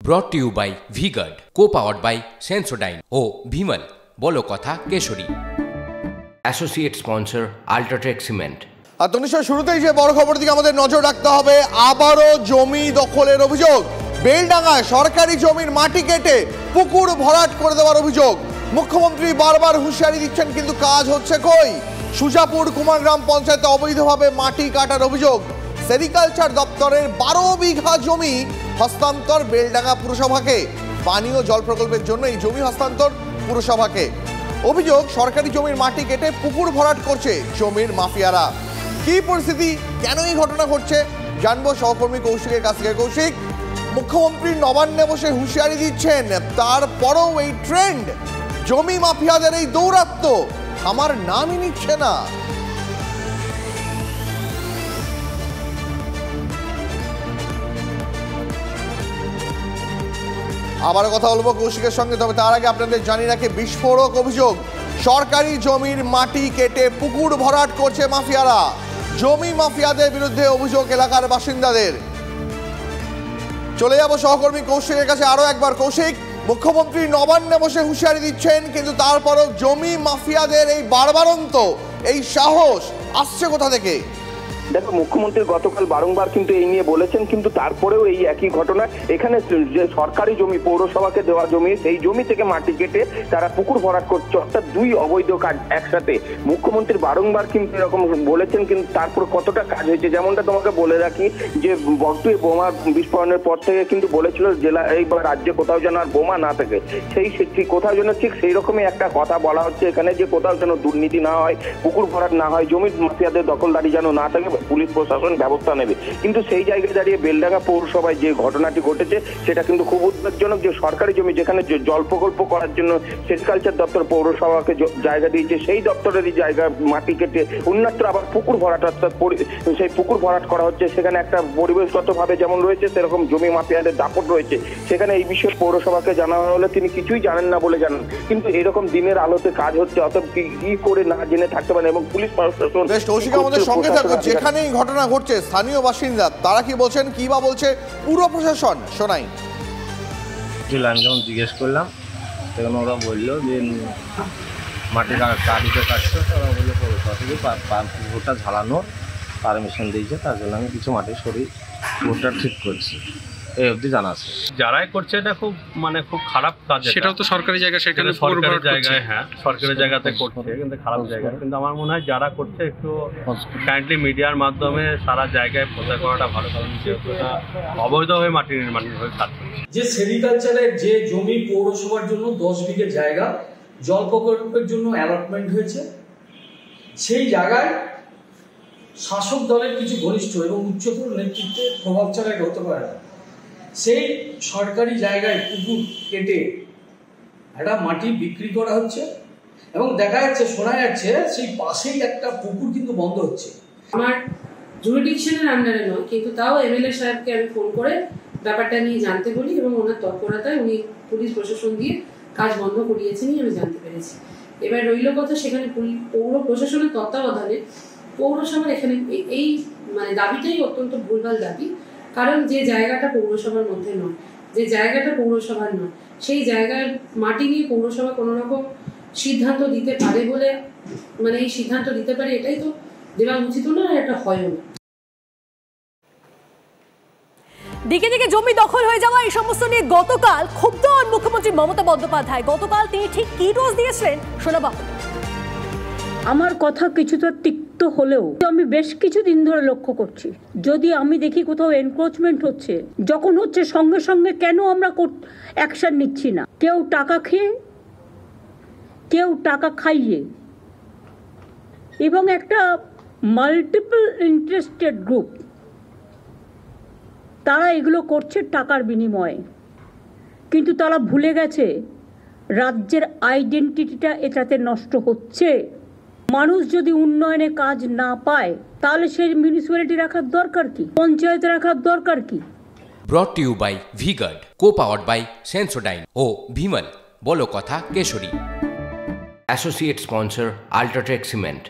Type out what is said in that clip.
brought to you by V-Guard, co-powered by Sensodyne O Vimal বলো কথা Kesari. Associate sponsor UltraTech cement. আর তনিষ্ঠ, শুরুতেই যে বড় খবর দিকে আমাদের নজর রাখতে হবে, আবারও জমি দখলের অভিযোগ। বেলডাঙ্গায় সরকারি জমির মাটি কেটে পুকুর ভরাট করে দেওয়ার অভিযোগ। মুখ্যমন্ত্রী বারবার হুঁশিয়ারি দিচ্ছেন, কিন্তু কাজ হচ্ছে কই? সুজাপুর কুমারগ্রাম পঞ্চায়েতে অবৈধভাবে মাটি কাটার অভিযোগ। সেরিকালচার দপ্তরের 12 বিঘা জমি হস্তান্তর বেলডাঙ্গা পুরসভাকে। পানীয় জল প্রকল্পের জন্য এই জমি হস্তান্তর পুরসভাকে। অভিযোগ, সরকারি জমির মাটি কেটে পুকুর ভরাট করছে জমির মাফিয়ারা। কি পরিস্থিতি, কেন এই ঘটনা ঘটছে জানবো সহকর্মী কৌশিকের কাছ থেকে। কৌশিক, মুখ্যমন্ত্রী নবান্নে বসে হুঁশিয়ারি দিচ্ছেন, তারপরেও এই ট্রেন্ড, জমি মাফিয়াদের এই দৌরাত্ম্য আমার নামই নিচ্ছে না। আবারও কথা বলবো কৌশিকের সঙ্গে, তবে তার আগে আপনাদের জানিয়ে রাখি বিস্ফোরক অভিযোগ। সরকারি জমির মাটি কেটে পুকুর ভরাট করছে মাফিয়ারা। জমি মাফিয়াদের বিরুদ্ধে অভিযোগ এলাকার বাসিন্দাদের। চলে যাব সহকর্মী কৌশিকের কাছে আরো একবার। কৌশিক, মুখ্যমন্ত্রী নবান্নে বসে হুঁশিয়ারি দিচ্ছেন, কিন্তু তারপরও জমি মাফিয়াদের এই বাড়বাড়ন্ত, এই সাহস আসছে কোথা থেকে? দেখো, মুখ্যমন্ত্রী গতকাল বারংবার কিন্তু এই নিয়ে বলেছেন, কিন্তু তারপরেও এই একই ঘটনা। এখানে যে সরকারি জমি, পৌরসভাকে দেওয়া জমি, সেই জমি থেকে মাটি কেটে তারা পুকুর ভরাট করছে, অর্থাৎ দুই অবৈধ কাজ একসাথে। মুখ্যমন্ত্রী বারংবার কিন্তু এরকম বলেছেন, কিন্তু তারপর কতটা কাজ হয়েছে যেমনটা তোমাকে বলে রাখি, যে বগটুই বোমা বিস্ফোরণের পর থেকে কিন্তু বলেছিল জেলা এই বা রাজ্যে কোথাও যেন আর বোমা না থাকে। সেই কোথাও যেন ঠিক সেই রকমই একটা কথা বলা হচ্ছে এখানে, যে কোথাও যেন দুর্নীতি না হয়, পুকুর ভরাট না হয়, জমির মাফিয়াদের দখলদারি যেন না থাকে, পুলিশ প্রশাসন ব্যবস্থা নেবে। কিন্তু সেই জায়গায় দাঁড়িয়ে বেলডাঙ্গা পৌরসভায় যে ঘটনাটি ঘটেছে সেটা কিন্তু খুব উদ্বেগজনক। যে সরকারি জমি যেখানে জল প্রকল্প করার জন্য সেরিকালচার দপ্তর পৌরসভাকে জায়গা দিয়েছে, সেই দপ্তরেরই জায়গা মাটি কেটে অন্যত্র আবার পুকুর ভরাট, অর্থাৎ সেই পুকুর ভরাট করা হচ্ছে। সেখানে একটা পরিবেশগতভাবে যেমন রয়েছে, সেরকম জমি মাফিয়াদের দাপট রয়েছে। সেখানে এই বিষয়ে পৌরসভাকে জানানো হলে তিনি কিছুই জানেন না বলে জানান। কিন্তু এরকম দিনের আলোতে কাজ হচ্ছে, অর্থাৎ কি করে না জেনে থাকতে পারেন। এবং পুলিশ প্রশাসন আমাদের সঙ্গে থাকো, যেখানে ঘটনা ঘটছে স্থানীয় বাসিন্দা তারা কি বলছেন, কি বা বলছে পুরো প্রশাসন, শোনাই। আমি যখন জিজ্ঞেস করলাম তখন ওরা বললো যে মাটি কাটিতে কাটছে, ওরা বললো পৌরসভা থেকে পুকুরটা ঝালানোর পারমিশন দিয়েছে, তার জন্য আমি কিছু মাটি সরিয়ে পুকুরটা ঠিক করছি, এই অবধি জানা আছে। যারাই করছে এটা খুব খুব খারাপ কাজ। সেটাও তো সরকারি জায়গা, সেখানে সরকারি জায়গায়, হ্যাঁ সরকারি জায়গাতে করছে, কিন্তু খারাপ জায়গা। কিন্তু আমার মনে হয় যারা করছে একটু কাইন্ডলি মিডিয়ার মাধ্যমে সারা জায়গায় প্রচার করাটা ভালো, কারণ অবৈধভাবে মাটি নির্মাণ হয়ে কাজ করছে। যে সেরিকালচারের যে জমি পৌরসভার জন্য 10 বিঘে জায়গা জল প্রকল্পের জন্য অ্যালটমেন্ট হয়েছে, সেই জায়গায় শাসক দলের কিছু ঘনিষ্ঠ এবং উচ্চতর নেতৃত্বে প্রভাবশালী হতে পারে না, সেই সরকারি জায়গায় পুকুর কেটে একটা মাটি বিক্রি করা হচ্ছে। এবং দেখা যাচ্ছে, শোনা যাচ্ছে সেই পাশেই একটা পুকুর কিন্তু বন্ধ হচ্ছে। আমার জুরিডিকশনের আন্ডারে নয়, কিন্তু তাও এমএলএ সাহেবকে আমি ফোন করে ব্যাপারটা নিয়ে জানতে বলি, এবং ওনার তৎপরতায় উনি পুলিশ প্রশাসন দিয়ে কাজ বন্ধ করিয়েছেনই আমি জানতে পেরেছি। এবার রইল কথা, সেখানে পৌর প্রশাসনের তত্ত্বাবধানে পৌরসভার এখানে এই দাবিটাই অত্যন্ত ভুলভাল দাবি। কারণ যে জায়গাটা পৌরসভার মধ্যে নয়, যে জায়গাটা পৌরসভার নয়, সেই জায়গায় মাটি নিয়ে পৌরসভা কোনো রকম সিদ্ধান্ত দিতে পারে বলে, এই সিদ্ধান্ত দিতে পারে এটাই তো দেওয়া উচিত না, এটা হয়ও না। দিকে দিকে জমি দখল হয়ে যাওয়া এই সমস্ত নিয়ে গতকাল ক্ষুব্ধ হন মুখ্যমন্ত্রী মমতা বন্দ্যোপাধ্যায়। গতকাল তিনি ঠিক কি ডোজ দিয়েছিলেন শোনাবো। আমার কথা কিছুটা তিক্ত হলেও আমি বেশ কিছুদিন ধরে লক্ষ্য করছি, যদি আমি দেখি কোথাও এনক্রোচমেন্ট হচ্ছে, যখন হচ্ছে সঙ্গে সঙ্গে কেন আমরা অ্যাকশন নিচ্ছি না? কেউ টাকা খেয়ে, কেউ টাকা খাইয়ে, এবং একটা মাল্টিপল ইন্টারেস্টেড গ্রুপ, তারা এগুলো করছে টাকার বিনিময়ে। কিন্তু তারা ভুলে গেছে রাজ্যের আইডেন্টিটিটা এটাতে নষ্ট হচ্ছে। মানুষ যদি উন্নয়নে কাজ না পায়, তাহলে সেই মিউনিসিপ্যালিটি রাখার দরকার কি, পঞ্চায়েতে রাখার দরকার কি? brought to you by V-Guard, co-powered by Sensodyne O Vimal বলো কথা Kesari. Associate sponsor UltraTech cement.